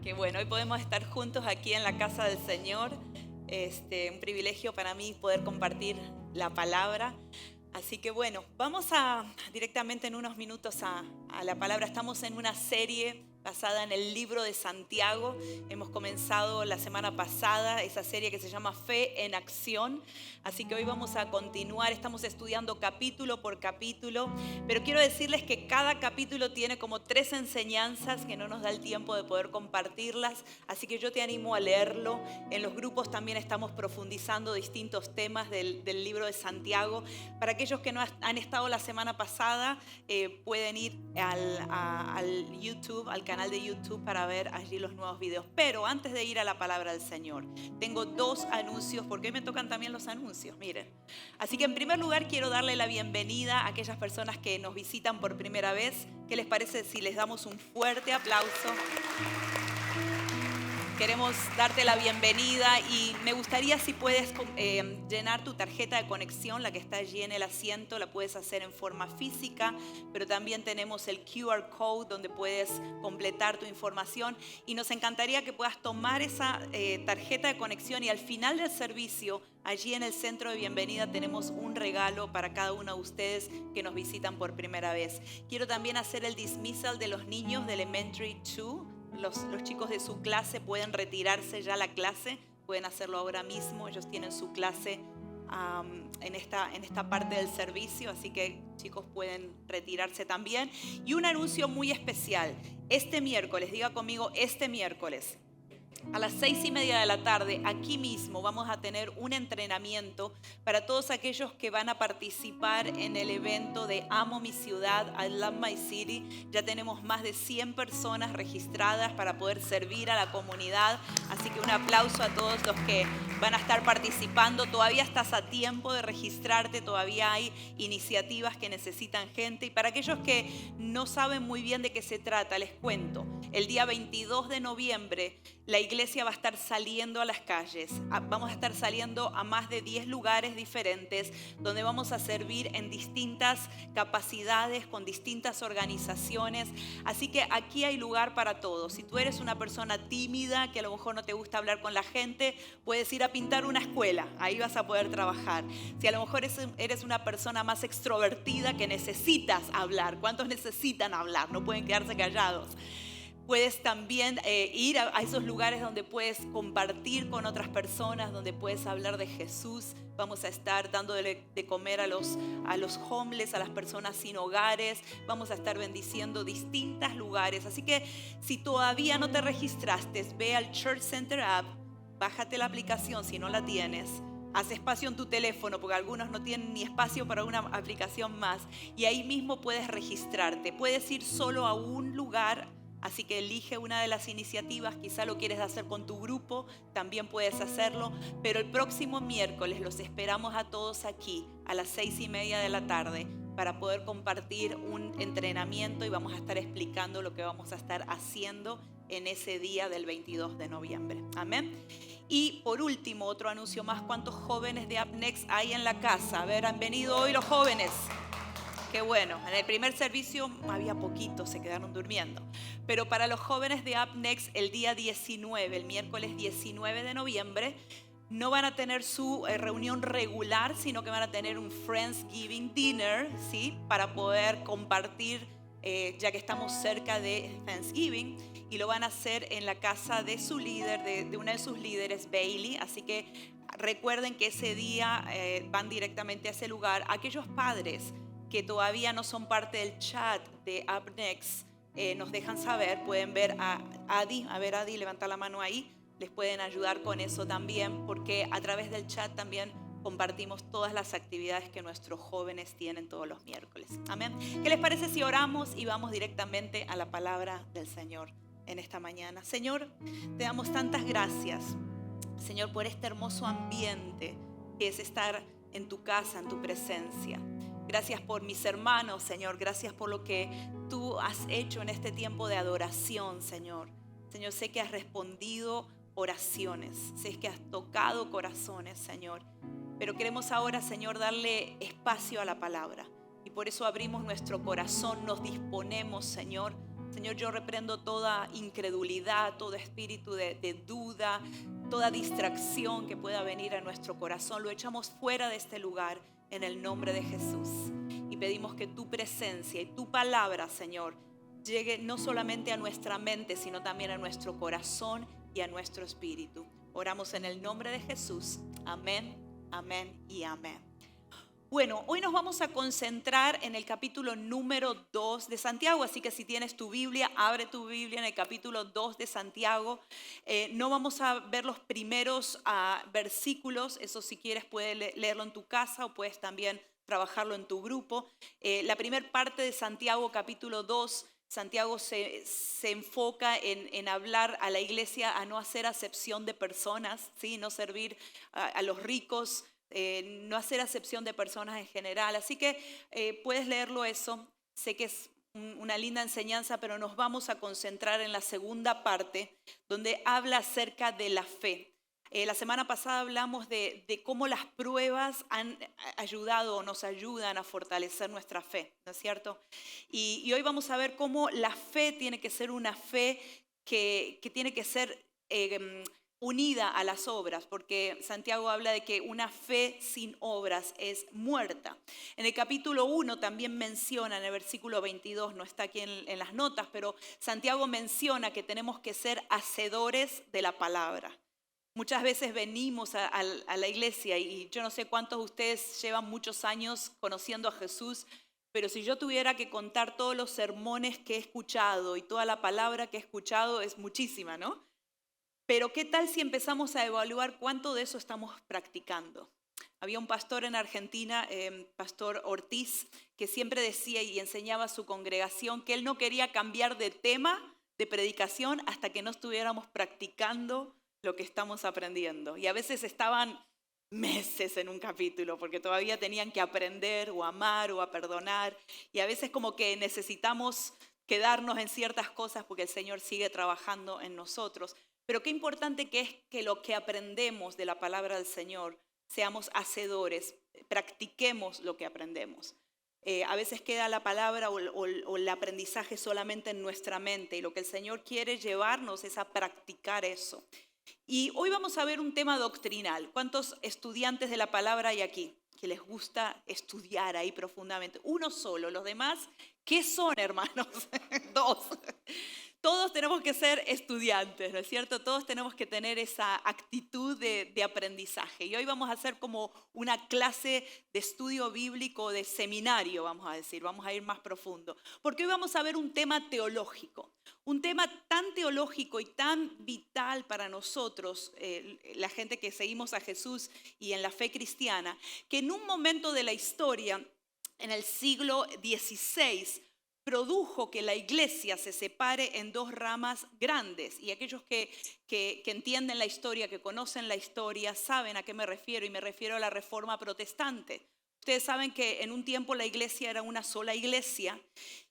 Qué bueno, hoy podemos estar juntos aquí en la casa del Señor. Un privilegio para mí poder compartir la palabra. Así que bueno, vamos a directamente en unos minutos a la palabra. Estamos en una serie basada en el libro de Santiago. Hemos comenzado la semana pasada esa serie que se llama Fe en Acción. Así que hoy vamos a continuar. Estamos estudiando capítulo por capítulo. Pero quiero decirles que cada capítulo tiene como 3 enseñanzas que no nos da el tiempo de poder compartirlas. Así que yo te animo a leerlo. En los grupos también estamos profundizando distintos temas del libro de Santiago. Para aquellos que no han estado la semana pasada, pueden ir al YouTube, al canal de YouTube para ver allí los nuevos videos. Pero antes de ir a la palabra del Señor, tengo 2 anuncios, porque hoy me tocan también los anuncios, miren. Así que en primer lugar quiero darle la bienvenida a aquellas personas que nos visitan por primera vez. ¿Qué les parece si les damos un fuerte aplauso? Queremos darte la bienvenida y me gustaría si puedes llenar tu tarjeta de conexión, la que está allí en el asiento, la puedes hacer en forma física, pero también tenemos el QR Code donde puedes completar tu información y nos encantaría que puedas tomar esa tarjeta de conexión y al final del servicio, allí en el centro de bienvenida tenemos un regalo para cada uno de ustedes que nos visitan por primera vez. Quiero también hacer el dismissal de los niños de Elementary 2. Los chicos de su clase pueden retirarse ya la clase, pueden hacerlo ahora mismo. Ellos tienen su clase en esta parte del servicio, así que chicos pueden retirarse también. Y un anuncio muy especial, este miércoles, diga conmigo, este miércoles. A las 6:30 de la tarde, aquí mismo, vamos a tener un entrenamiento para todos aquellos que van a participar en el evento de Amo mi ciudad, I Love My City. Ya tenemos más de 100 personas registradas para poder servir a la comunidad. Así que un aplauso a todos los que van a estar participando. Todavía estás a tiempo de registrarte, todavía hay iniciativas que necesitan gente. Y para aquellos que no saben muy bien de qué se trata, les cuento. El día 22 de noviembre, la iglesia va a estar saliendo a las calles. Vamos a estar saliendo a más de 10 lugares diferentes donde vamos a servir en distintas capacidades, con distintas organizaciones. Así que aquí hay lugar para todos. Si tú eres una persona tímida, que a lo mejor no te gusta hablar con la gente, puedes ir a pintar una escuela. Ahí vas a poder trabajar. Si a lo mejor eres una persona más extrovertida que necesitas hablar. ¿Cuántos necesitan hablar? No pueden quedarse callados. Puedes también ir a esos lugares donde puedes compartir con otras personas, donde puedes hablar de Jesús. Vamos a estar dándole de comer a los homeless, a las personas sin hogares. Vamos a estar bendiciendo distintos lugares. Así que si todavía no te registraste, ve al Church Center App, bájate la aplicación si no la tienes. Haz espacio en tu teléfono porque algunos no tienen ni espacio para una aplicación más. Y ahí mismo puedes registrarte. Puedes ir solo a un lugar. Así que elige una de las iniciativas, quizá lo quieres hacer con tu grupo, también puedes hacerlo, pero el próximo miércoles los esperamos a todos aquí a las 6:30 de la tarde para poder compartir un entrenamiento y vamos a estar explicando lo que vamos a estar haciendo en ese día del 22 de noviembre. Amén. Y por último, otro anuncio más, ¿cuántos jóvenes de UpNext hay en la casa? A ver, ¿han venido hoy los jóvenes? Qué bueno, en el primer servicio había poquitos, se quedaron durmiendo. Pero para los jóvenes de UpNext, el día 19, el miércoles 19 de noviembre, no van a tener su reunión regular, sino que van a tener un Friendsgiving Dinner, ¿sí? Para poder compartir, ya que estamos cerca de Thanksgiving, y lo van a hacer en la casa de su líder, de una de sus líderes, Bailey. Así que recuerden que ese día van directamente a ese lugar. Aquellos padres que todavía no son parte del chat de UpNext, nos dejan saber, pueden ver a Adi, Adi, levanta la mano ahí, les pueden ayudar con eso también, porque a través del chat también compartimos todas las actividades que nuestros jóvenes tienen todos los miércoles. Amén. ¿Qué les parece si oramos y vamos directamente a la palabra del Señor en esta mañana? Señor, te damos tantas gracias, Señor, por este hermoso ambiente que es estar en tu casa, en tu presencia. Gracias por mis hermanos, Señor. Gracias por lo que tú has hecho en este tiempo de adoración, Señor. Señor, sé que has respondido oraciones. Sé que has tocado corazones, Señor. Pero queremos ahora, Señor, darle espacio a la palabra. Y por eso abrimos nuestro corazón, nos disponemos, Señor, Señor, yo reprendo toda incredulidad, todo espíritu de duda, toda distracción que pueda venir a nuestro corazón. Lo echamos fuera de este lugar en el nombre de Jesús. Y pedimos que tu presencia y tu palabra, Señor, llegue no solamente a nuestra mente, sino también a nuestro corazón y a nuestro espíritu. Oramos en el nombre de Jesús. Amén, amén y amén. Bueno, hoy nos vamos a concentrar en el capítulo número 2 de Santiago, así que si tienes tu Biblia, abre tu Biblia en el capítulo 2 de Santiago. No vamos a ver los primeros versículos, eso si quieres puedes leerlo en tu casa o puedes también trabajarlo en tu grupo. La primera parte de Santiago, capítulo 2, Santiago se enfoca en hablar a la iglesia a no hacer acepción de personas, ¿sí? No servir a los ricos, no hacer acepción de personas en general. Así que puedes leerlo eso. Sé que es una linda enseñanza, pero nos vamos a concentrar en la segunda parte, donde habla acerca de la fe. La semana pasada hablamos de cómo las pruebas han ayudado o nos ayudan a fortalecer nuestra fe, ¿no es cierto? Y hoy vamos a ver cómo la fe tiene que ser una fe que tiene que ser unida a las obras, porque Santiago habla de que una fe sin obras es muerta. En el capítulo 1 también menciona, en el versículo 22, no está aquí en las notas, pero Santiago menciona que tenemos que ser hacedores de la palabra. Muchas veces venimos a la iglesia y yo no sé cuántos de ustedes llevan muchos años conociendo a Jesús, pero si yo tuviera que contar todos los sermones que he escuchado y toda la palabra que he escuchado, es muchísima, ¿no? Pero ¿qué tal si empezamos a evaluar cuánto de eso estamos practicando? Había un pastor en Argentina, Pastor Ortiz, que siempre decía y enseñaba a su congregación que él no quería cambiar de tema de predicación hasta que no estuviéramos practicando lo que estamos aprendiendo. Y a veces estaban meses en un capítulo porque todavía tenían que aprender o amar o a perdonar. Y a veces como que necesitamos quedarnos en ciertas cosas porque el Señor sigue trabajando en nosotros. Pero qué importante que es que lo que aprendemos de la palabra del Señor seamos hacedores, practiquemos lo que aprendemos. A veces queda la palabra o el aprendizaje solamente en nuestra mente y lo que el Señor quiere llevarnos es a practicar eso. Y hoy vamos a ver un tema doctrinal. ¿Cuántos estudiantes de la palabra hay aquí que les gusta estudiar ahí profundamente? Uno solo, los demás, ¿qué son, hermanos? Dos. Todos tenemos que ser estudiantes, ¿no es cierto? Todos tenemos que tener esa actitud de aprendizaje. Y hoy vamos a hacer como una clase de estudio bíblico, de seminario, vamos a decir. Vamos a ir más profundo. Porque hoy vamos a ver un tema teológico. Un tema tan teológico y tan vital para nosotros, la gente que seguimos a Jesús y en la fe cristiana, que en un momento de la historia, en el siglo XVI, produjo que la iglesia se separe en dos ramas grandes. Y aquellos que entienden la historia, que conocen la historia, saben a qué me refiero, y me refiero a la Reforma Protestante. Ustedes saben que en un tiempo la iglesia era una sola iglesia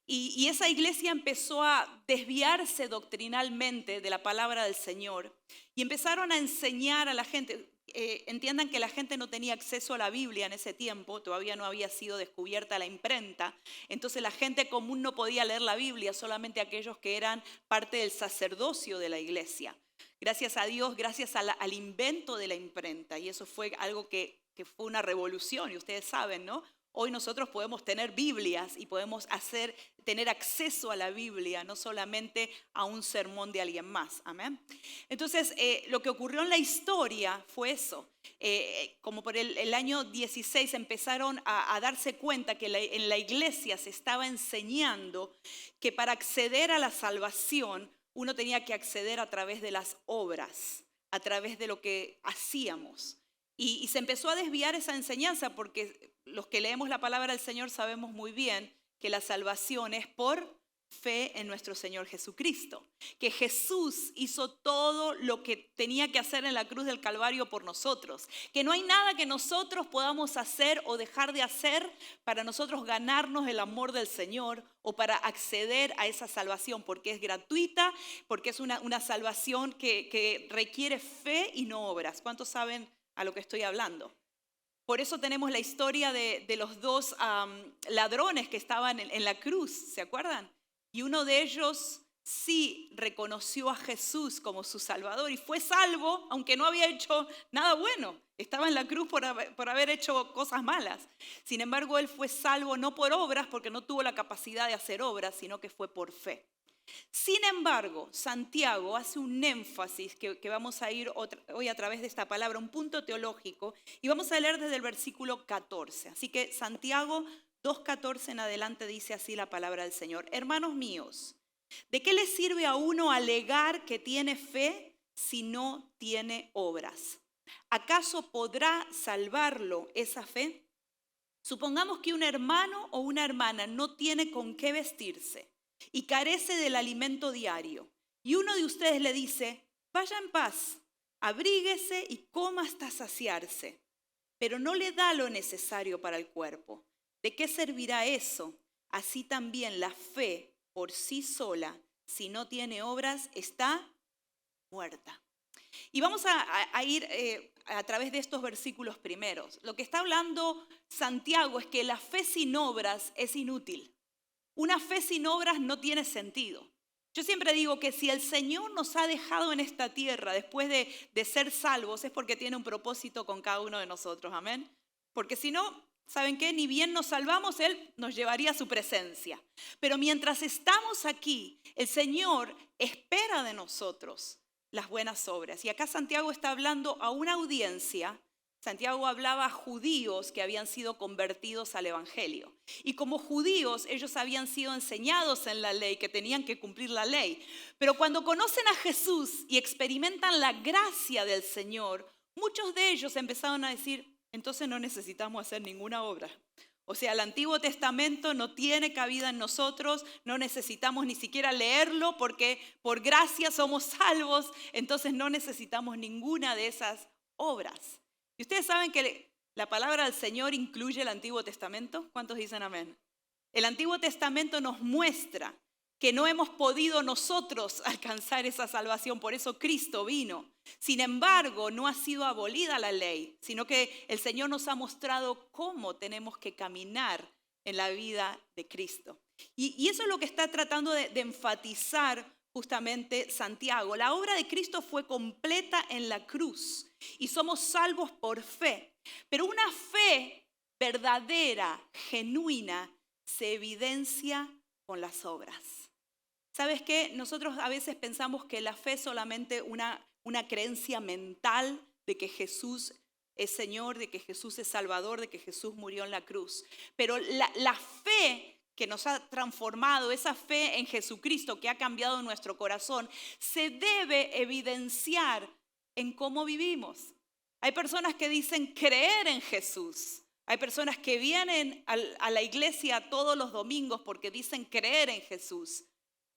y esa iglesia empezó a desviarse doctrinalmente de la palabra del Señor y empezaron a enseñar a la gente. Entiendan que la gente no tenía acceso a la Biblia en ese tiempo, todavía no había sido descubierta la imprenta, entonces la gente común no podía leer la Biblia, solamente aquellos que eran parte del sacerdocio de la iglesia. Gracias a Dios, gracias al invento de la imprenta, y eso fue algo que fue una revolución, y ustedes saben, ¿no? Hoy nosotros podemos tener Biblias y podemos tener acceso a la Biblia, no solamente a un sermón de alguien más. Amén. Entonces, lo que ocurrió en la historia fue eso. Como por el año 16 empezaron a darse cuenta que en la iglesia se estaba enseñando que para acceder a la salvación uno tenía que acceder a través de las obras, a través de lo que hacíamos. Y se empezó a desviar esa enseñanza porque los que leemos la palabra del Señor sabemos muy bien que la salvación es por fe en nuestro Señor Jesucristo. Que Jesús hizo todo lo que tenía que hacer en la cruz del Calvario por nosotros. Que no hay nada que nosotros podamos hacer o dejar de hacer para nosotros ganarnos el amor del Señor o para acceder a esa salvación, porque es gratuita, porque es una salvación que requiere fe y no obras. ¿Cuántos saben a lo que estoy hablando? Por eso tenemos la historia de los dos ladrones que estaban en la cruz, ¿se acuerdan? y uno de ellos sí reconoció a Jesús como su Salvador y fue salvo, aunque no había hecho nada bueno. Estaba en la cruz por haber hecho cosas malas. Sin embargo, él fue salvo no por obras, porque no tuvo la capacidad de hacer obras, sino que fue por fe. Sin embargo, Santiago hace un énfasis que vamos a ir hoy a través de esta palabra, un punto teológico, y vamos a leer desde el versículo 14. Así que Santiago 2:14 en adelante dice así la palabra del Señor. Hermanos míos, ¿de qué le sirve a uno alegar que tiene fe si no tiene obras? ¿Acaso podrá salvarlo esa fe? Supongamos que un hermano o una hermana no tiene con qué vestirse y carece del alimento diario. Y uno de ustedes le dice, vaya en paz, abríguese y coma hasta saciarse, pero no le da lo necesario para el cuerpo. ¿De qué servirá eso? Así también la fe por sí sola, si no tiene obras, está muerta. Y vamos a ir a través de estos versículos primeros. Lo que está hablando Santiago es que la fe sin obras es inútil. Una fe sin obras no tiene sentido. Yo siempre digo que si el Señor nos ha dejado en esta tierra después de ser salvos es porque tiene un propósito con cada uno de nosotros, amén. Porque si no, ¿saben qué? Ni bien nos salvamos, Él nos llevaría a su presencia. Pero mientras estamos aquí, el Señor espera de nosotros las buenas obras. Y acá Santiago está hablando a una audiencia. Santiago hablaba a judíos que habían sido convertidos al evangelio. Y como judíos, ellos habían sido enseñados en la ley, que tenían que cumplir la ley. Pero cuando conocen a Jesús y experimentan la gracia del Señor, muchos de ellos empezaron a decir, entonces no necesitamos hacer ninguna obra. O sea, el Antiguo Testamento no tiene cabida en nosotros, no necesitamos ni siquiera leerlo porque por gracia somos salvos, entonces no necesitamos ninguna de esas obras. ¿Y ustedes saben que la palabra del Señor incluye el Antiguo Testamento? ¿Cuántos dicen amén? El Antiguo Testamento nos muestra que no hemos podido nosotros alcanzar esa salvación, por eso Cristo vino. Sin embargo, no ha sido abolida la ley, sino que el Señor nos ha mostrado cómo tenemos que caminar en la vida de Cristo. Y eso es lo que está tratando de enfatizar justamente Santiago. La obra de Cristo fue completa en la cruz y somos salvos por fe. Pero una fe verdadera, genuina, se evidencia con las obras. ¿Sabes qué? Nosotros a veces pensamos que la fe es solamente una creencia mental de que Jesús es Señor, de que Jesús es Salvador, de que Jesús murió en la cruz. Pero la fe que nos ha transformado, esa fe en Jesucristo que ha cambiado nuestro corazón, se debe evidenciar en cómo vivimos. Hay personas que dicen creer en Jesús. Hay personas que vienen a la iglesia todos los domingos porque dicen creer en Jesús.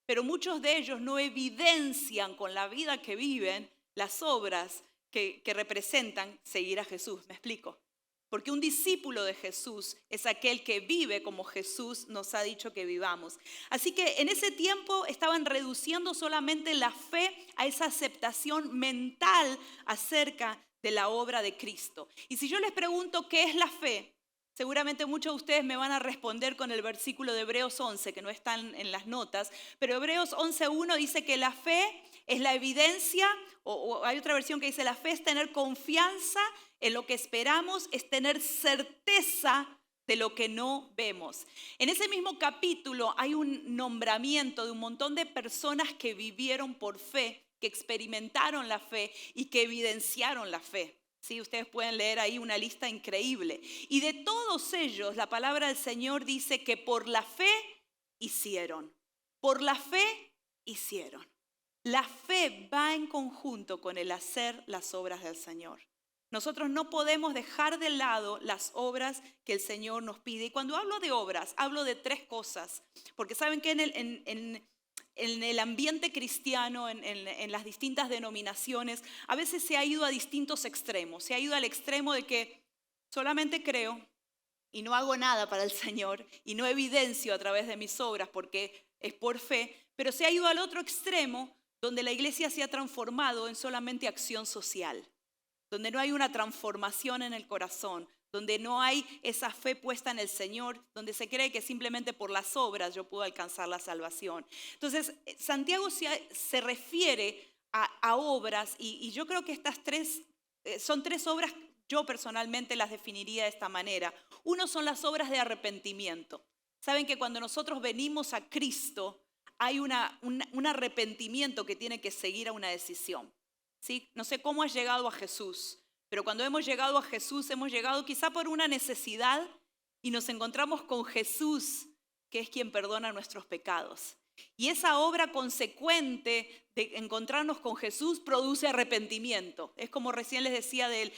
Pero muchos de ellos no evidencian con la vida que viven las obras que representan seguir a Jesús. ¿Me explico? Porque un discípulo de Jesús es aquel que vive como Jesús nos ha dicho que vivamos. Así que en ese tiempo estaban reduciendo solamente la fe a esa aceptación mental acerca de la obra de Cristo. Y si yo les pregunto qué es la fe, seguramente muchos de ustedes me van a responder con el versículo de Hebreos 11, que no están en las notas, pero Hebreos 11:1 dice que la fe es la evidencia, o hay otra versión que dice la fe es tener confianza en lo que esperamos, es tener certeza de lo que no vemos. En ese mismo capítulo hay un nombramiento de un montón de personas que vivieron por fe, que experimentaron la fe y que evidenciaron la fe. Sí, ustedes pueden leer ahí una lista increíble. Y de todos ellos, la palabra del Señor dice que por la fe hicieron. Por la fe hicieron. La fe va en conjunto con el hacer las obras del Señor. Nosotros no podemos dejar de lado las obras que el Señor nos pide. Y cuando hablo de obras, hablo de tres cosas. Porque saben que en el ambiente cristiano, en las distintas denominaciones, a veces se ha ido a distintos extremos. Se ha ido al extremo de que solamente creo y no hago nada para el Señor y no evidencio a través de mis obras porque es por fe. Pero se ha ido al otro extremo donde la iglesia se ha transformado en solamente acción social, donde no hay una transformación en el corazón, donde no hay esa fe puesta en el Señor, donde se cree que simplemente por las obras yo puedo alcanzar la salvación. Entonces, Santiago se refiere a obras y yo creo que estas son tres obras. Yo personalmente las definiría de esta manera. Uno son las obras de arrepentimiento. Saben que cuando nosotros venimos a Cristo hay un arrepentimiento que tiene que seguir a una decisión. ¿Sí? No sé cómo has llegado a Jesús, pero cuando hemos llegado a Jesús hemos llegado quizá por una necesidad y nos encontramos con Jesús, que es quien perdona nuestros pecados. Y esa obra consecuente de encontrarnos con Jesús produce arrepentimiento. Es como recién les decía del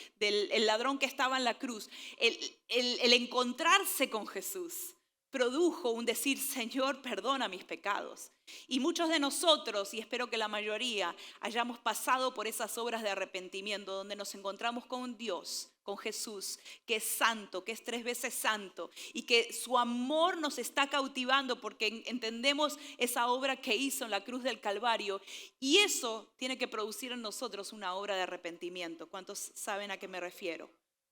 ladrón que estaba en la cruz. El encontrarse con Jesús produjo un decir, Señor, perdona mis pecados. Y muchos de nosotros, y espero que la mayoría, hayamos pasado por esas obras de arrepentimiento, donde nos encontramos con Dios, con Jesús, que es santo, que es 3 veces santo, y que su amor nos está cautivando porque entendemos esa obra que hizo en la cruz del Calvario. Y eso tiene que producir en nosotros una obra de arrepentimiento. ¿Cuántos saben a qué me refiero?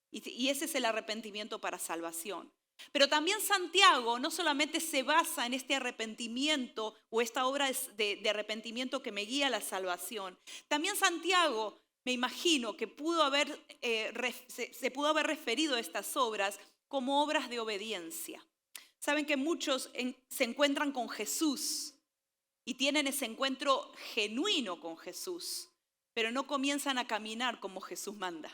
Y ese es el arrepentimiento para salvación. Pero también Santiago no solamente se basa en este arrepentimiento o esta obra de arrepentimiento que me guía a la salvación. También Santiago, me imagino que se pudo haber referido a estas obras como obras de obediencia. Saben que muchos se encuentran con Jesús y tienen ese encuentro genuino con Jesús, pero no comienzan a caminar como Jesús manda.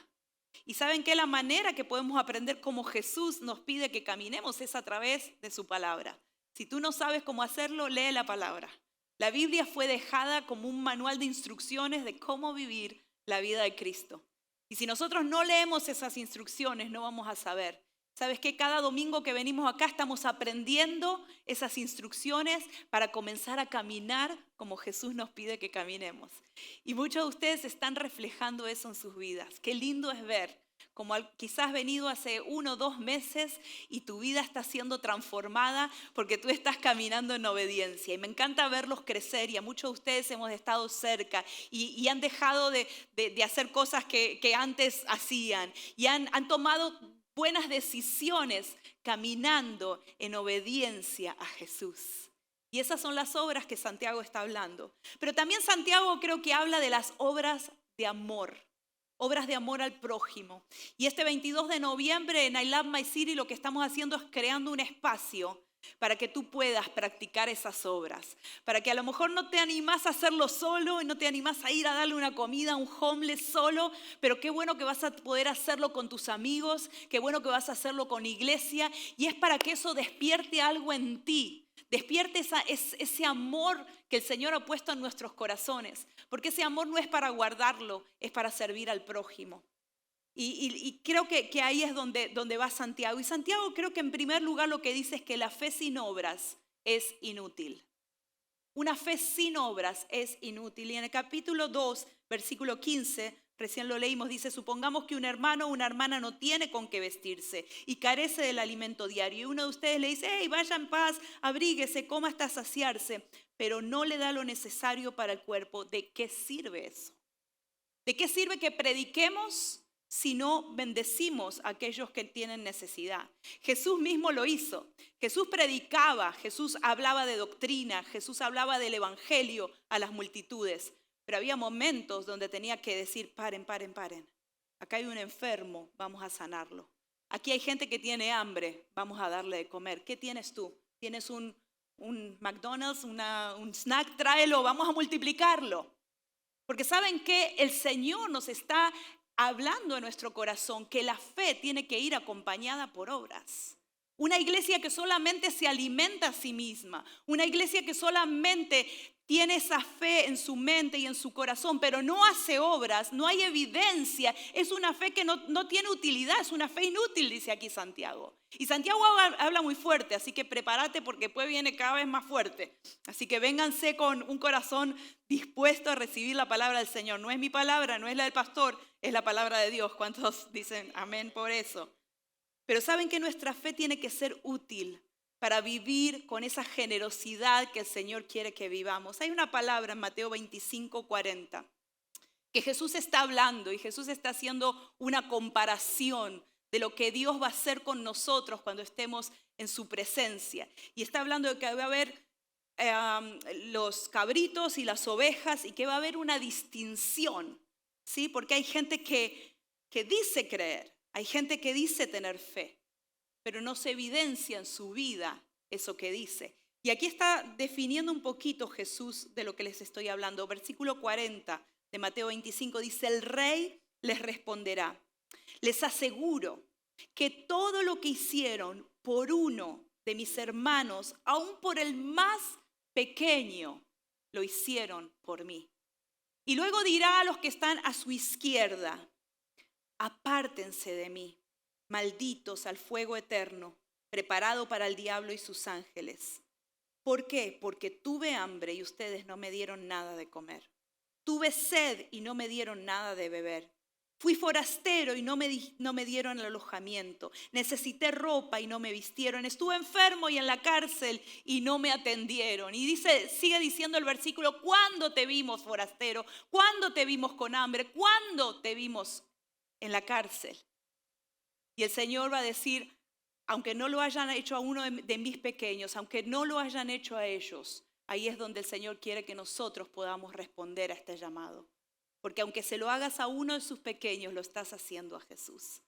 Y saben que la manera que podemos aprender como Jesús nos pide que caminemos es a través de su palabra. Si tú no sabes cómo hacerlo, lee la palabra. La Biblia fue dejada como un manual de instrucciones de cómo vivir la vida de Cristo. Y si nosotros no leemos esas instrucciones, no vamos a saber. ¿Sabes qué? Cada domingo que venimos acá estamos aprendiendo esas instrucciones para comenzar a caminar como Jesús nos pide que caminemos. Y muchos de ustedes están reflejando eso en sus vidas. Qué lindo es ver como quizás has venido hace 1 o 2 meses y tu vida está siendo transformada porque tú estás caminando en obediencia. Y me encanta verlos crecer y a muchos de ustedes hemos estado cerca y han dejado de hacer cosas que antes hacían y han tomado buenas decisiones caminando en obediencia a Jesús. Y esas son las obras que Santiago está hablando. Pero también Santiago creo que habla de las obras de amor al prójimo. Y este 22 de noviembre en I Love My City lo que estamos haciendo es creando un espacio para que tú puedas practicar esas obras, para que a lo mejor no te animás a hacerlo solo y no te animás a ir a darle una comida a un homeless solo, pero qué bueno que vas a poder hacerlo con tus amigos, qué bueno que vas a hacerlo con iglesia, y es para que eso despierte algo en ti, despierte ese amor que el Señor ha puesto en nuestros corazones, porque ese amor no es para guardarlo, es para servir al prójimo. Y creo que ahí es donde va Santiago. Y Santiago creo que en primer lugar lo que dice es que la fe sin obras es inútil. Una fe sin obras es inútil. Y en el capítulo 2, versículo 15, recién lo leímos, dice, supongamos que un hermano o una hermana no tiene con qué vestirse y carece del alimento diario. Y uno de ustedes le dice, hey, vaya en paz, abríguese, coma hasta saciarse, pero no le da lo necesario para el cuerpo. ¿De qué sirve eso? ¿De qué sirve que prediquemos si no bendecimos a aquellos que tienen necesidad? Jesús mismo lo hizo. Jesús predicaba, Jesús hablaba de doctrina, Jesús hablaba del evangelio a las multitudes. Pero había momentos donde tenía que decir, paren. Acá hay un enfermo, vamos a sanarlo. Aquí hay gente que tiene hambre, vamos a darle de comer. ¿Qué tienes tú? ¿Tienes un McDonald's, un snack? Tráelo, vamos a multiplicarlo. Porque ¿saben qué? El Señor nos está hablando en nuestro corazón que la fe tiene que ir acompañada por obras. Una iglesia que solamente se alimenta a sí misma, una iglesia que solamente tiene esa fe en su mente y en su corazón, pero no hace obras, no hay evidencia, es una fe que no tiene utilidad, es una fe inútil, dice aquí Santiago. Y Santiago habla muy fuerte, así que prepárate porque después viene cada vez más fuerte. Así que vénganse con un corazón dispuesto a recibir la palabra del Señor. No es mi palabra, no es la del pastor, es la palabra de Dios. ¿Cuántos dicen amén por eso? Pero saben que nuestra fe tiene que ser útil para vivir con esa generosidad que el Señor quiere que vivamos. Hay una palabra en Mateo 25:40 que Jesús está hablando y Jesús está haciendo una comparación de lo que Dios va a hacer con nosotros cuando estemos en su presencia. Y está hablando de que va a haber los cabritos y las ovejas y que va a haber una distinción, ¿sí? Porque hay gente que dice creer, hay gente que dice tener fe, pero no se evidencia en su vida eso que dice. Y aquí está definiendo un poquito Jesús de lo que les estoy hablando. Versículo 40 de Mateo 25 dice, el rey les responderá, les aseguro que todo lo que hicieron por uno de mis hermanos, aun por el más pequeño, lo hicieron por mí. Y luego dirá a los que están a su izquierda, apártense de mí, malditos al fuego eterno, preparado para el diablo y sus ángeles. ¿Por qué? Porque tuve hambre y ustedes no me dieron nada de comer. Tuve sed y no me dieron nada de beber. Fui forastero y no me dieron el alojamiento. Necesité ropa y no me vistieron. Estuve enfermo y en la cárcel y no me atendieron. Y sigue diciendo el versículo, ¿cuándo te vimos forastero? ¿Cuándo te vimos con hambre? ¿Cuándo te vimos en la cárcel? Y el Señor va a decir, aunque no lo hayan hecho a uno de mis pequeños, aunque no lo hayan hecho a ellos, ahí es donde el Señor quiere que nosotros podamos responder a este llamado. Porque aunque se lo hagas a uno de sus pequeños, lo estás haciendo a Jesús.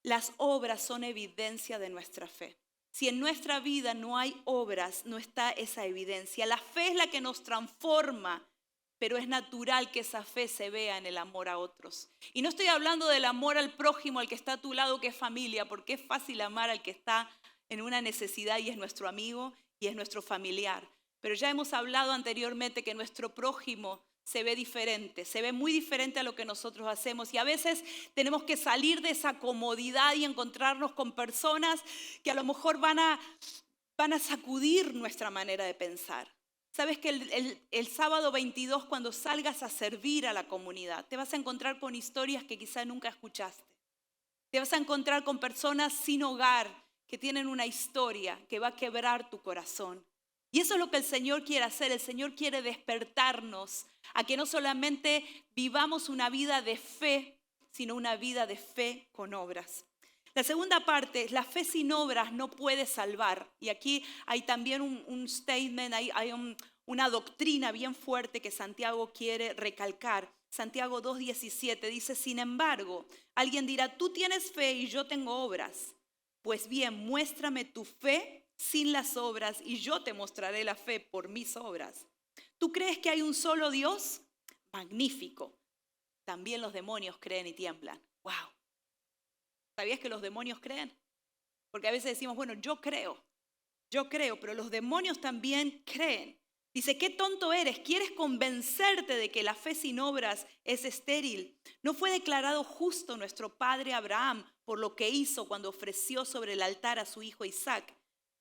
Las obras son evidencia de nuestra fe. Si en nuestra vida no hay obras, no está esa evidencia. La fe es la que nos transforma, pero es natural que esa fe se vea en el amor a otros. Y no estoy hablando del amor al prójimo, al que está a tu lado, que es familia, porque es fácil amar al que está en una necesidad y es nuestro amigo y es nuestro familiar. Pero ya hemos hablado anteriormente que nuestro prójimo se ve diferente, se ve muy diferente a lo que nosotros hacemos. Y a veces tenemos que salir de esa comodidad y encontrarnos con personas que a lo mejor van a sacudir nuestra manera de pensar. Sabes que el sábado 22, cuando salgas a servir a la comunidad, te vas a encontrar con historias que quizá nunca escuchaste. Te vas a encontrar con personas sin hogar que tienen una historia que va a quebrar tu corazón. Y eso es lo que el Señor quiere hacer. El Señor quiere despertarnos a que no solamente vivamos una vida de fe, sino una vida de fe con obras. La segunda parte es la fe sin obras no puede salvar. Y aquí hay también un statement, hay una doctrina bien fuerte que Santiago quiere recalcar. Santiago 2:17 dice, sin embargo, alguien dirá, tú tienes fe y yo tengo obras. Pues bien, muéstrame tu fe sin las obras y yo te mostraré la fe por mis obras. ¿Tú crees que hay un solo Dios? Magnífico. También los demonios creen y tiemblan. ¡Wow! ¿Sabías que los demonios creen? Porque a veces decimos, bueno, yo creo, pero los demonios también creen. Dice, qué tonto eres, ¿quieres convencerte de que la fe sin obras es estéril? ¿No fue declarado justo nuestro padre Abraham por lo que hizo cuando ofreció sobre el altar a su hijo Isaac?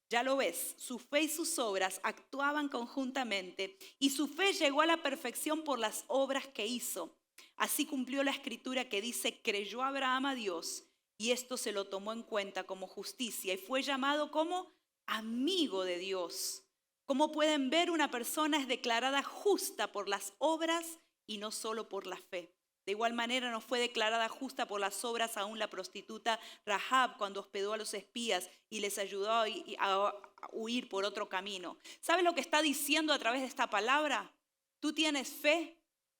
Ya lo ves, su fe y sus obras actuaban conjuntamente y su fe llegó a la perfección por las obras que hizo. Así cumplió la escritura que dice, creyó Abraham a Dios y esto se lo tomó en cuenta como justicia y fue llamado como amigo de Dios. Como pueden ver, una persona es declarada justa por las obras y no solo por la fe. De igual manera no fue declarada justa por las obras aún la prostituta Rahab cuando hospedó a los espías y les ayudó a huir por otro camino. ¿Sabes lo que está diciendo a través de esta palabra? ¿Tú tienes fe?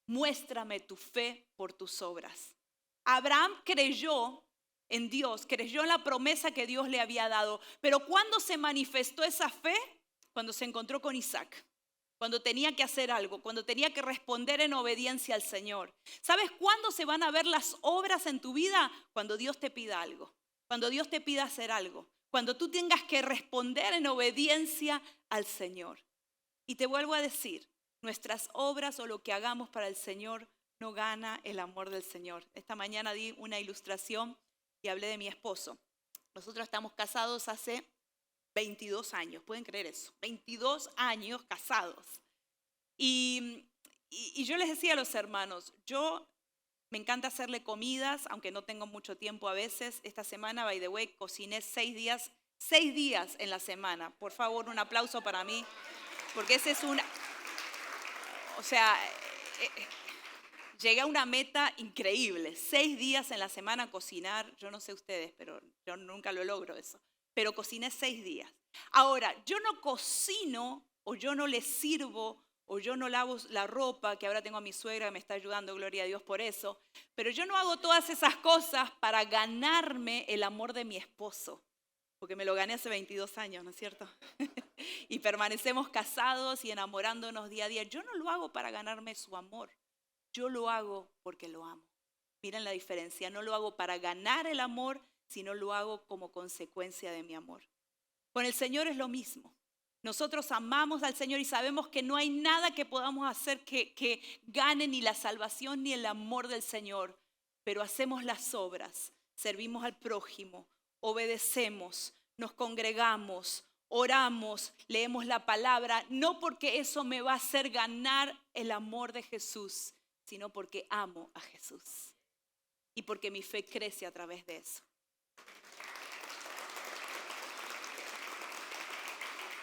Muéstrame tu fe por tus obras. Abraham creyó en Dios, creyó en la promesa que Dios le había dado. Pero ¿cuándo se manifestó esa fe? Cuando se encontró con Isaac. Cuando tenía que hacer algo, cuando tenía que responder en obediencia al Señor. ¿Sabes cuándo se van a ver las obras en tu vida? Cuando Dios te pida algo, cuando Dios te pida hacer algo, cuando tú tengas que responder en obediencia al Señor. Y te vuelvo a decir, nuestras obras o lo que hagamos para el Señor no gana el amor del Señor. Esta mañana di una ilustración y hablé de mi esposo. Nosotros estamos casados hace 22 años, ¿pueden creer eso? 22 años casados. Y yo les decía a los hermanos, me encanta hacerle comidas, aunque no tengo mucho tiempo a veces. Esta semana, by the way, cociné 6 días en la semana. Por favor, un aplauso para mí, porque ese es llegué a una meta increíble. 6 días en la semana cocinar. Yo no sé ustedes, pero yo nunca lo logro eso. Pero cociné 6 días. Ahora, yo no cocino o yo no le sirvo o yo no lavo la ropa, que ahora tengo a mi suegra que me está ayudando, gloria a Dios por eso. Pero yo no hago todas esas cosas para ganarme el amor de mi esposo. Porque me lo gané hace 22 años, ¿no es cierto? Y permanecemos casados y enamorándonos día a día. Yo no lo hago para ganarme su amor. Yo lo hago porque lo amo. Miren la diferencia. No lo hago para ganar el amor, sino lo hago como consecuencia de mi amor. Con el Señor es lo mismo. Nosotros amamos al Señor y sabemos que no hay nada que podamos hacer que gane ni la salvación ni el amor del Señor. Pero hacemos las obras, servimos al prójimo, obedecemos, nos congregamos, oramos, leemos la palabra, no porque eso me va a hacer ganar el amor de Jesús, sino porque amo a Jesús y porque mi fe crece a través de eso.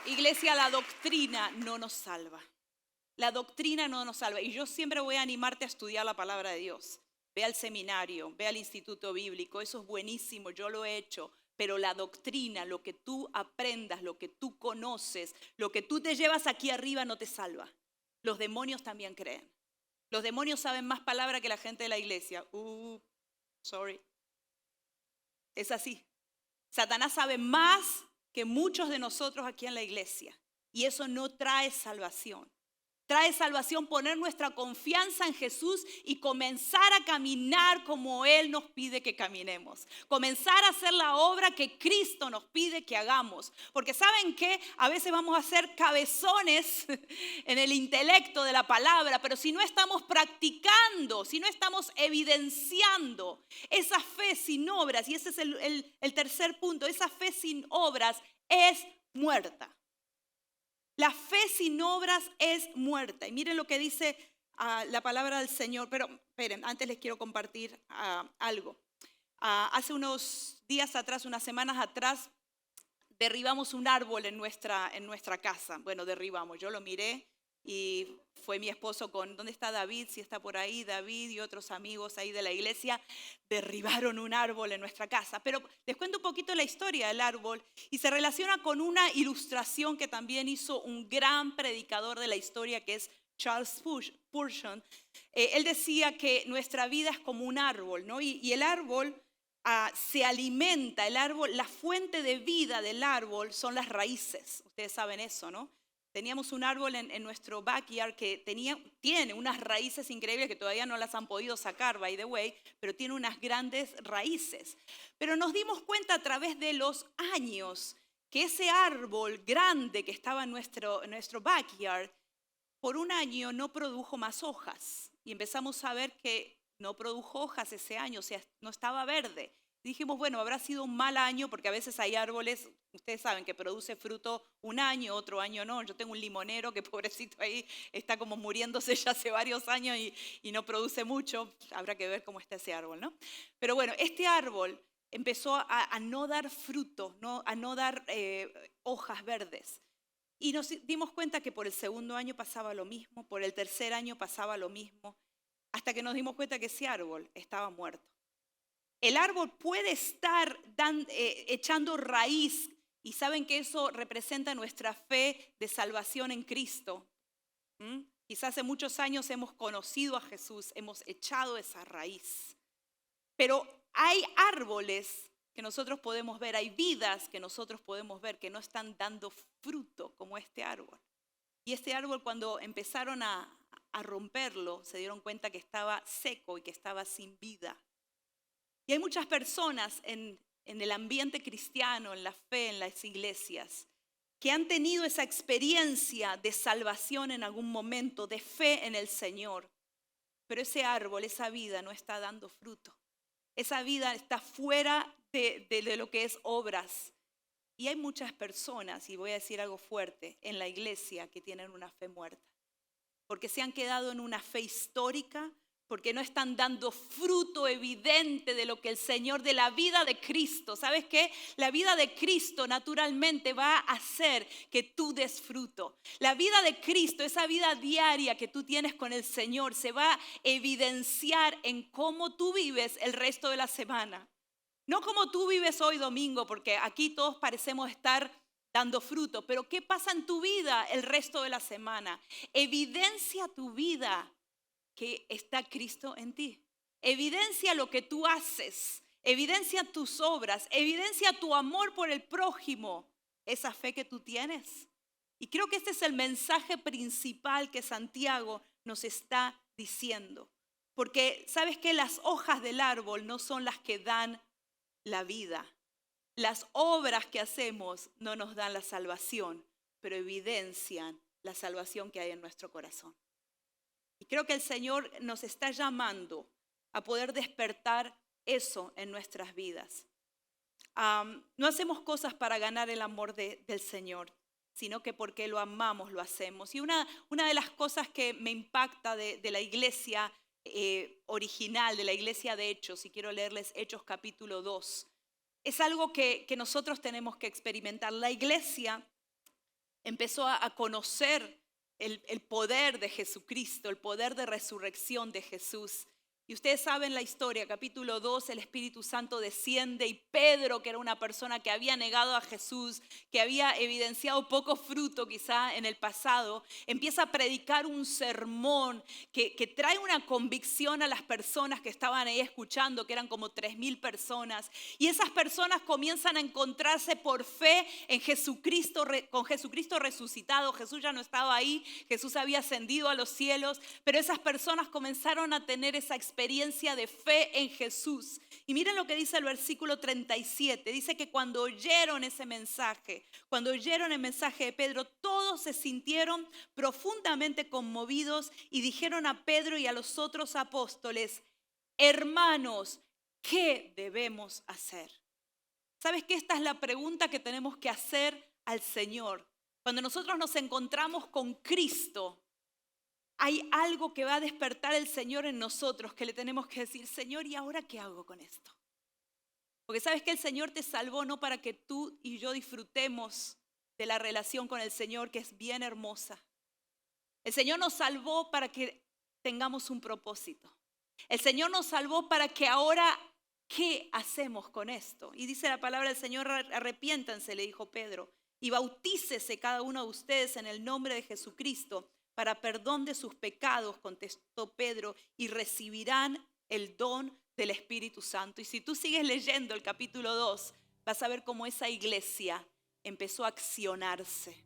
Iglesia, la doctrina no nos salva. La doctrina no nos salva. Y yo siempre voy a animarte a estudiar la palabra de Dios. Ve al seminario, ve al instituto bíblico, eso es buenísimo, yo lo he hecho. Pero la doctrina, lo que tú aprendas, lo que tú conoces, lo que tú te llevas aquí arriba no te salva. Los demonios también creen. Los demonios saben más palabra que la gente de la iglesia. Sorry. Es así. Satanás sabe más que muchos de nosotros aquí en la iglesia. Y eso no trae salvación. Trae salvación poner nuestra confianza en Jesús y comenzar a caminar como Él nos pide que caminemos. Comenzar a hacer la obra que Cristo nos pide que hagamos. Porque ¿saben qué? A veces vamos a ser cabezones en el intelecto de la palabra, pero si no estamos practicando, si no estamos evidenciando esa fe sin obras, y ese es el tercer punto, esa fe sin obras es muerta. La fe sin obras es muerta. Y miren lo que dice la palabra del Señor. Pero esperen, antes les quiero compartir algo. Hace unos días atrás, unas semanas atrás, derribamos un árbol en nuestra casa. Bueno, derribamos. Yo lo miré y fue mi esposo con, ¿dónde está David? Si está por ahí, David y otros amigos ahí de la iglesia derribaron un árbol en nuestra casa. Pero les cuento un poquito la historia del árbol y se relaciona con una ilustración que también hizo un gran predicador de la historia que es Charles Spurgeon. Él decía que nuestra vida es como un árbol, ¿no? Y el árbol se alimenta, el árbol, la fuente de vida del árbol son las raíces. Ustedes saben eso, ¿no? Teníamos un árbol en nuestro backyard que tiene unas raíces increíbles que todavía no las han podido sacar, by the way, pero tiene unas grandes raíces. Pero nos dimos cuenta a través de los años que ese árbol grande que estaba en nuestro backyard, por un año no produjo más hojas. Y empezamos a ver que no produjo hojas ese año, o sea, no estaba verde. Dijimos, bueno, habrá sido un mal año porque a veces hay árboles, ustedes saben, que produce fruto un año, otro año no. Yo tengo un limonero que pobrecito ahí está como muriéndose ya hace varios años y no produce mucho. Habrá que ver cómo está ese árbol, ¿no? Pero bueno, este árbol empezó a no dar fruto, a no dar hojas verdes. Y nos dimos cuenta que por el segundo año pasaba lo mismo, por el tercer año pasaba lo mismo, hasta que nos dimos cuenta que ese árbol estaba muerto. El árbol puede estar echando raíz y saben que eso representa nuestra fe de salvación en Cristo. Quizás hace muchos años hemos conocido a Jesús, hemos echado esa raíz. Pero hay árboles que nosotros podemos ver, hay vidas que nosotros podemos ver que no están dando fruto como este árbol. Y este árbol cuando empezaron a romperlo se dieron cuenta que estaba seco y que estaba sin vida. Y hay muchas personas en el ambiente cristiano, en la fe, en las iglesias, que han tenido esa experiencia de salvación en algún momento, de fe en el Señor. Pero ese árbol, esa vida no está dando fruto. Esa vida está fuera de lo que es obras. Y hay muchas personas, y voy a decir algo fuerte, en la iglesia que tienen una fe muerta. Porque se han quedado en una fe histórica, porque no están dando fruto evidente de lo que el Señor, de la vida de Cristo. ¿Sabes qué? La vida de Cristo naturalmente va a hacer que tú des fruto. La vida de Cristo, esa vida diaria que tú tienes con el Señor, se va a evidenciar en cómo tú vives el resto de la semana. No como tú vives hoy domingo, porque aquí todos parecemos estar dando fruto, pero ¿qué pasa en tu vida el resto de la semana? Evidencia tu vida que está Cristo en ti. Evidencia lo que tú haces, evidencia tus obras, evidencia tu amor por el prójimo, esa fe que tú tienes. Y creo que este es el mensaje principal que Santiago nos está diciendo. Porque sabes que las hojas del árbol no son las que dan la vida. Las obras que hacemos no nos dan la salvación, pero evidencian la salvación que hay en nuestro corazón. Y creo que el Señor nos está llamando a poder despertar eso en nuestras vidas. No hacemos cosas para ganar el amor del Señor, sino que porque lo amamos lo hacemos. Y una de las cosas que me impacta de la iglesia original, de la iglesia de Hechos, y quiero leerles Hechos capítulo 2, es algo que nosotros tenemos que experimentar. La iglesia empezó a conocer el poder de Jesucristo, el poder de resurrección de Jesús. Y ustedes saben la historia, capítulo 2, el Espíritu Santo desciende y Pedro, que era una persona que había negado a Jesús, que había evidenciado poco fruto quizá en el pasado, empieza a predicar un sermón que trae una convicción a las personas que estaban ahí escuchando, que eran como 3,000 personas. Y esas personas comienzan a encontrarse por fe en Jesucristo, con Jesucristo resucitado. Jesús ya no estaba ahí, Jesús había ascendido a los cielos, pero esas personas comenzaron a tener esa experiencia de fe en Jesús. Y miren lo que dice el versículo 37. Dice que cuando oyeron ese mensaje, cuando oyeron el mensaje de Pedro, todos se sintieron profundamente conmovidos y dijeron a Pedro y a los otros apóstoles: hermanos, ¿qué debemos hacer? ¿Sabes que esta es la pregunta que tenemos que hacer al Señor? Cuando nosotros nos encontramos con Cristo, hay algo que va a despertar el Señor en nosotros, que le tenemos que decir: Señor, ¿y ahora qué hago con esto? Porque sabes que el Señor te salvó no para que tú y yo disfrutemos de la relación con el Señor, que es bien hermosa. El Señor nos salvó para que tengamos un propósito. El Señor nos salvó para que ahora, ¿qué hacemos con esto? Y dice la palabra del Señor: arrepiéntanse, le dijo Pedro, y bautícese cada uno de ustedes en el nombre de Jesucristo para perdón de sus pecados, contestó Pedro, y recibirán el don del Espíritu Santo. Y si tú sigues leyendo el capítulo 2, vas a ver cómo esa iglesia empezó a accionarse,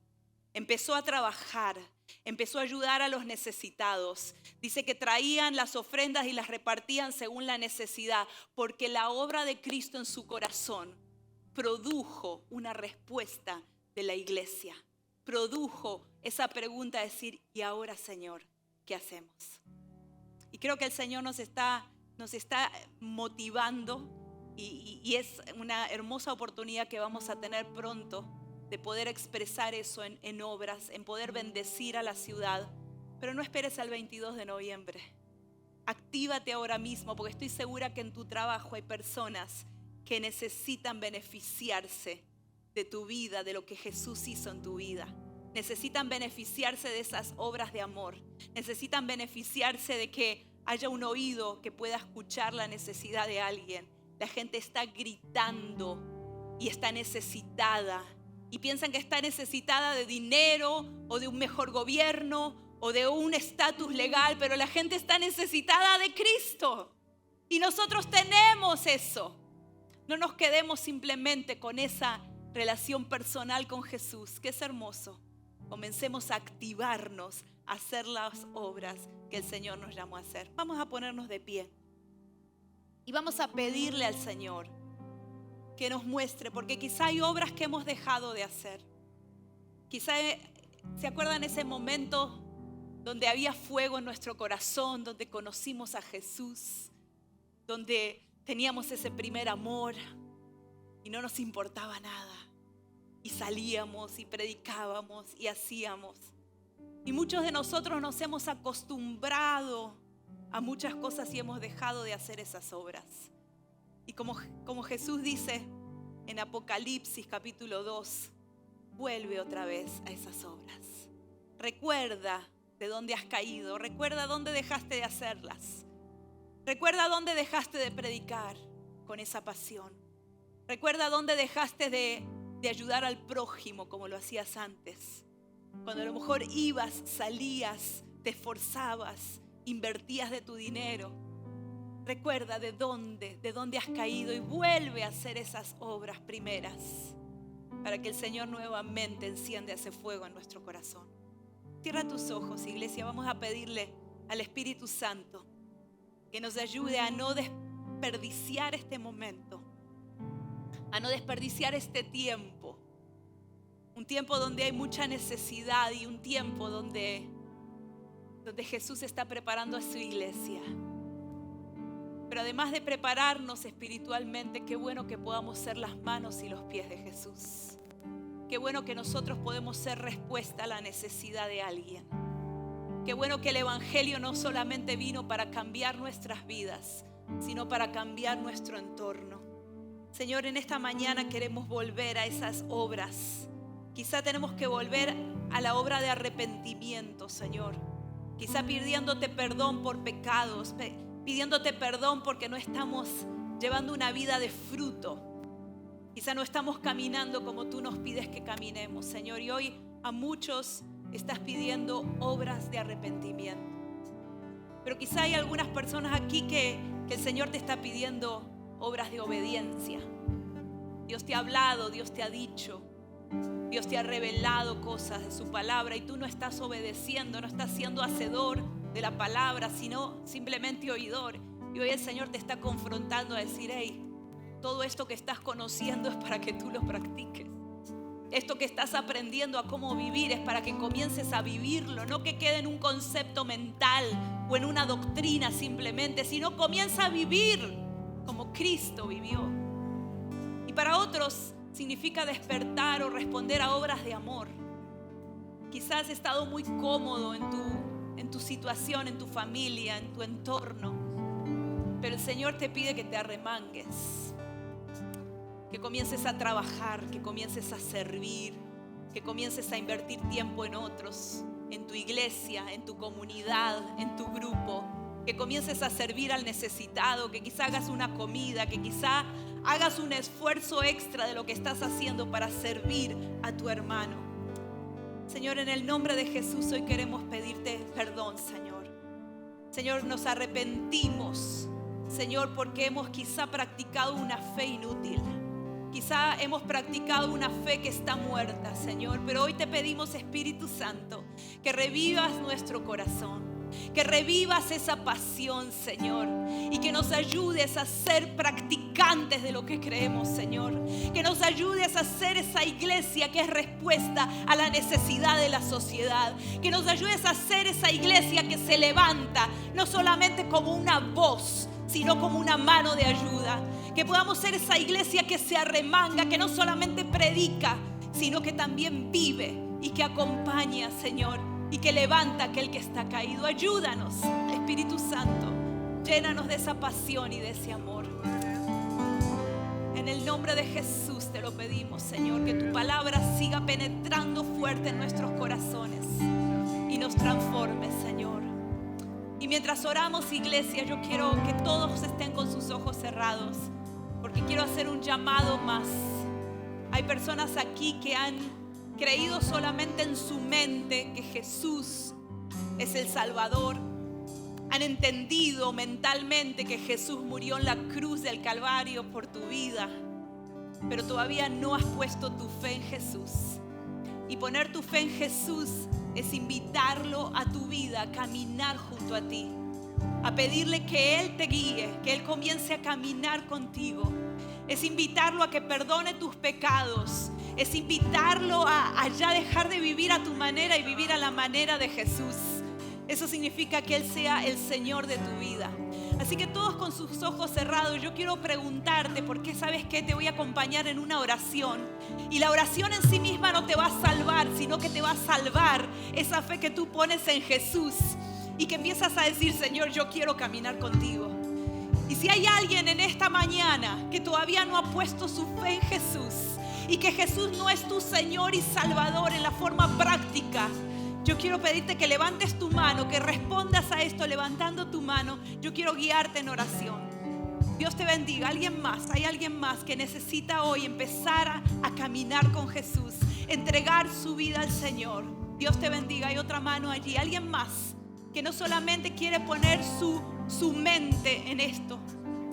empezó a trabajar, empezó a ayudar a los necesitados. Dice que traían las ofrendas y las repartían según la necesidad, porque la obra de Cristo en su corazón produjo una respuesta de la iglesia. Produjo esa pregunta de decir: ¿y ahora, Señor, qué hacemos? Y creo que el Señor nos está motivando y es una hermosa oportunidad que vamos a tener pronto de poder expresar eso en obras, en poder bendecir a la ciudad. Pero no esperes al 22 de noviembre. Actívate ahora mismo, porque estoy segura que en tu trabajo hay personas que necesitan beneficiarse de tu vida, de lo que Jesús hizo en tu vida. Necesitan beneficiarse de esas obras de amor. Necesitan beneficiarse de que haya un oído que pueda escuchar la necesidad de alguien. La gente está gritando y está necesitada. Y piensan que está necesitada de dinero o de un mejor gobierno o de un estatus legal, pero la gente está necesitada de Cristo. Y nosotros tenemos eso. No nos quedemos simplemente con esa relación personal con Jesús, que es hermoso. Comencemos a activarnos, a hacer las obras que el Señor nos llamó a hacer. Vamos a ponernos de pie y vamos a pedirle al Señor que nos muestre, porque quizá hay obras que hemos dejado de hacer. Quizá se acuerdan ese momento donde había fuego en nuestro corazón, donde conocimos a Jesús, donde teníamos ese primer amor y no nos importaba nada. Y salíamos y predicábamos y hacíamos. Y muchos de nosotros nos hemos acostumbrado a muchas cosas y hemos dejado de hacer esas obras. Y como Jesús dice en Apocalipsis capítulo 2, vuelve otra vez a esas obras. Recuerda de dónde has caído, recuerda dónde dejaste de hacerlas. Recuerda dónde dejaste de predicar con esa pasión. Recuerda dónde dejaste de ayudar al prójimo como lo hacías antes. Cuando a lo mejor ibas, salías, te esforzabas, invertías de tu dinero. Recuerda de dónde has caído y vuelve a hacer esas obras primeras para que el Señor nuevamente encienda ese fuego en nuestro corazón. Cierra tus ojos, iglesia. Vamos a pedirle al Espíritu Santo que nos ayude a no desperdiciar este momento, a no desperdiciar este tiempo. Un tiempo donde hay mucha necesidad y un tiempo donde Jesús está preparando a su iglesia. Pero además de prepararnos espiritualmente, qué bueno que podamos ser las manos y los pies de Jesús. Qué bueno que nosotros podemos ser respuesta a la necesidad de alguien. Qué bueno que el Evangelio no solamente vino para cambiar nuestras vidas, sino para cambiar nuestro entorno. Señor, en esta mañana queremos volver a esas obras. Quizá tenemos que volver a la obra de arrepentimiento, Señor. Quizá pidiéndote perdón por pecados, pidiéndote perdón porque no estamos llevando una vida de fruto. Quizá no estamos caminando como tú nos pides que caminemos, Señor. Y hoy a muchos estás pidiendo obras de arrepentimiento. Pero quizá hay algunas personas aquí que el Señor te está pidiendo obras de obediencia. Dios te ha hablado, Dios te ha dicho, Dios te ha revelado cosas de su palabra y tú no estás obedeciendo, no estás siendo hacedor de la palabra, sino simplemente oidor. Y hoy el Señor te está confrontando a decir: hey, todo esto que estás conociendo es para que tú lo practiques. Esto que estás aprendiendo a cómo vivir es para que comiences a vivirlo, no que quede en un concepto mental o en una doctrina simplemente, sino comienza a vivir como Cristo vivió. Y para otros significa despertar o responder a obras de amor. Quizás has estado muy cómodo en tu situación, en tu familia, en tu entorno, pero el Señor te pide que te arremangues, que comiences a trabajar, que comiences a servir, que comiences a invertir tiempo en otros, en tu iglesia, en tu comunidad, en tu grupo, que comiences a servir al necesitado, que quizá hagas una comida, que quizá hagas un esfuerzo extra de lo que estás haciendo para servir a tu hermano. Señor, en el nombre de Jesús hoy queremos pedirte perdón, Señor. Señor, nos arrepentimos, Señor, porque hemos quizá practicado una fe inútil. Quizá hemos practicado una fe que está muerta, Señor. Pero hoy te pedimos, Espíritu Santo, que revivas nuestro corazón, que revivas esa pasión, Señor, y que nos ayudes a ser practicantes de lo que creemos, Señor. Que nos ayudes a ser esa iglesia que es respuesta a la necesidad de la sociedad. Que nos ayudes a ser esa iglesia que se levanta, no solamente como una voz, sino como una mano de ayuda. Que podamos ser esa iglesia que se arremanga, que no solamente predica, sino que también vive y que acompaña, Señor, y que levanta a aquel que está caído. Ayúdanos, Espíritu Santo, llénanos de esa pasión y de ese amor. En el nombre de Jesús te lo pedimos, Señor, que tu palabra siga penetrando fuerte en nuestros corazones y nos transforme, Señor. Y mientras oramos, iglesia, yo quiero que todos estén con sus ojos cerrados, porque quiero hacer un llamado más. Hay personas aquí que han creído solamente en su mente que Jesús es el Salvador. Han entendido mentalmente que Jesús murió en la cruz del Calvario por tu vida, pero todavía no has puesto tu fe en Jesús. Y poner tu fe en Jesús es invitarlo a tu vida, a caminar junto a ti, a pedirle que Él te guíe, que Él comience a caminar contigo. Es invitarlo a que perdone tus pecados. Es invitarlo a ya dejar de vivir a tu manera y vivir a la manera de Jesús. Eso significa que Él sea el Señor de tu vida. Así que todos con sus ojos cerrados, yo quiero preguntarte, porque ¿sabes qué? Te voy a acompañar en una oración. Y la oración en sí misma no te va a salvar, sino que te va a salvar esa fe que tú pones en Jesús. y que empiezas a decir, Señor, yo quiero caminar contigo. Y si hay alguien en esta mañana que todavía no ha puesto su fe en Jesús y que Jesús no es tu Señor y Salvador en la forma práctica, yo quiero pedirte que levantes tu mano, que respondas a esto levantando tu mano. Yo quiero guiarte en oración. Dios te bendiga. ¿Alguien más? ¿Hay alguien más que necesita hoy empezar a caminar con Jesús? Entregar su vida al Señor. Dios te bendiga. Hay otra mano allí. ¿Alguien más que no solamente quiere poner su mente en esto,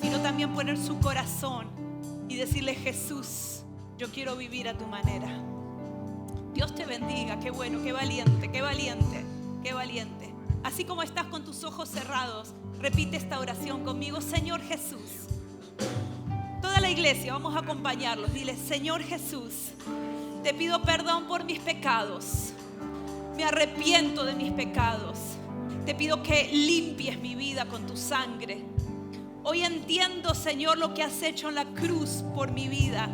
sino también poner su corazón y decirle, Jesús, yo quiero vivir a tu manera? Dios te bendiga. Qué bueno, qué valiente, qué valiente, qué valiente. Así como estás con tus ojos cerrados, repite esta oración conmigo. Señor Jesús. Toda la iglesia, vamos a acompañarlos. Dile, Señor Jesús, te pido perdón por mis pecados. Me arrepiento de mis pecados. Te pido que limpies mi vida con tu sangre. Hoy entiendo, Señor, lo que has hecho en la cruz por mi vida.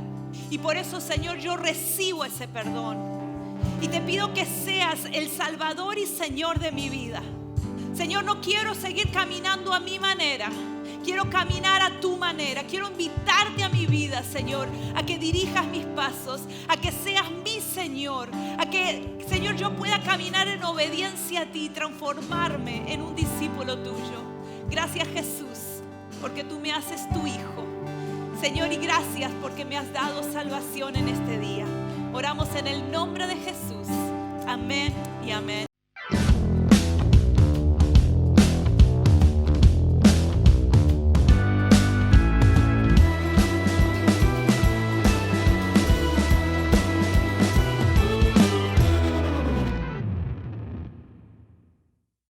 Y por eso, Señor, yo recibo ese perdón. Y te pido que seas el Salvador y Señor de mi vida. Señor, no quiero seguir caminando a mi manera. Quiero caminar a tu manera. Quiero invitarte a mi vida, Señor, a que dirijas mis pasos, a que seas mi Señor, a que, Señor, yo pueda caminar en obediencia a ti y transformarme en un discípulo tuyo. Gracias, Jesús, porque tú me haces tu Hijo. Señor, y gracias porque me has dado salvación en este día. Oramos en el nombre de Jesús. Amén y amén.